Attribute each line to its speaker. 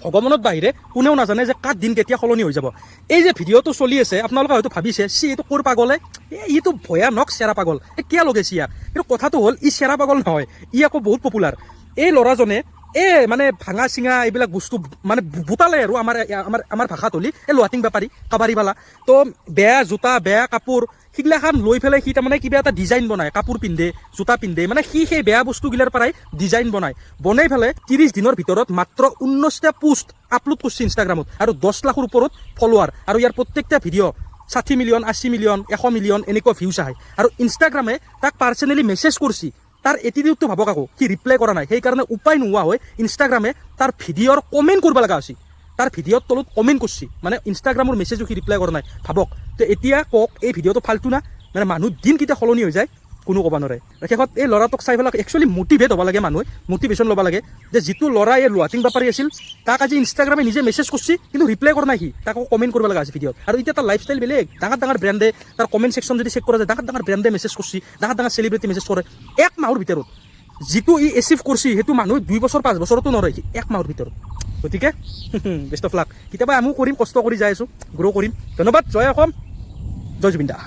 Speaker 1: ভগৱানত বাহিৰে কোনেও নাজানে যে কাৰ দিন কেতিয়া সলনি হৈ যাব। এই যে ভিডিঅ'টো চলি আছে আপোনালোকে হয়তো ভাবিছে এইটো ক'ৰ পাগলে, এইটো ভয়ানক চেৰা পাগল, কিয় লগাইছে ইয়াক। কিন্তু কথাটো হ'ল ই চেৰা পাগল নহয়, ই আকৌ বহুত পপুলাৰ। এই ল'ৰাজনে মানে ভাঙা চিঙা এইবিলাক বস্তু মানে বুটালে আৰু আমাৰ ভাষাত হ'লি এই লোহাটিং বেপাৰী কাবাৰীবালা। তো বেয়া জোতা বেয়া কাপোৰ সেইগিলাখান লৈ পেলাই সি তাৰমানে কিবা এটা ডিজাইন বনায়, কাপোৰ পিন্ধে জোতা পিন্ধে, মানে সি সেই বেয়া বস্তুগিলাৰ পৰাই ডিজাইন বনাই পেলাই 30 দিনৰ ভিতৰত মাত্ৰ 19টা পোষ্ট আপলোড কৰিছে ইনষ্টাগ্ৰামত আৰু 10 লাখৰ ওপৰত ফলোৱাৰ। আৰু ইয়াৰ প্ৰত্যেকটা ভিডিঅ' 60 মিলিয়ন 80 মিলিয়ন 100 মিলিয়ন এনেকুৱা ভিউজ আহে। আৰু ইনষ্টাগ্ৰামে তাক পাৰ্চনেলি মেছেজ কৰিছে, তাৰ এটিটিউডটো ভাবক আকৌ, সি ৰিপ্লাই কৰা নাই। সেইকাৰণে উপায় নোহোৱা হৈ ইনষ্টাগ্ৰামে তাৰ ভিডিঅ'ৰ কমেণ্ট কৰিব লগা হৈছে, তাৰ ভিডিঅ'ৰ তলত কমেণ্ট কৰিছে, মানে ইনষ্টাগ্ৰামৰ মেছেজো সি ৰিপ্লাই কৰা নাই। ভাবক তো এতিয়া কওক এই ভিডিঅ'টো ফাল্টু না? মানে মানুহ দিন কেতিয়া সলনি হৈ যায় কোনো ক'ব নোৱাৰে। শেষত এই ল'ৰাটোক চাই পেলাই একচুৱেলি মটিভেট হ'ব লাগে, মানুহে মটিভেশ্যন ল'ব লাগে যে যিটো ল'ৰা এই লোহাটিং বেপাৰী আছিল তাক আজি ইনষ্টাগ্ৰামে নিজে মেছেজ কৰিছে কিন্তু ৰিপ্লাই কৰা নাই, সি তাক কমেণ্ট কৰিব লগা হৈছে ভিডিঅ'ত। আৰু এতিয়া তাৰ লাইফষ্টাইল বেলেগ, ডাঙৰ ব্ৰেণ্ডে তাৰ কমেণ্ট ছেকশ্যন যদি চেক কৰা যায় ডাঙৰ ব্ৰেণ্ডে মেছেজ কৰিছে, ডাঙৰ চেলিব্ৰিটি মেছেজ কৰে। 1 মাহৰ ভিতৰত যিটো ই এচিভ কৰিছে সেইটো মানুহ 2 বছৰ 5 বছৰতো নৰয়, 1 মাহৰ ভিতৰত। গতিকে বেষ্ট অফ লাক। কেতিয়াবা আমিও কৰিম, কষ্ট কৰি যাই আছোঁ, গ্ৰ' কৰিম। ধন্যবাদ। জয় অসম, জয় জুবিন দা।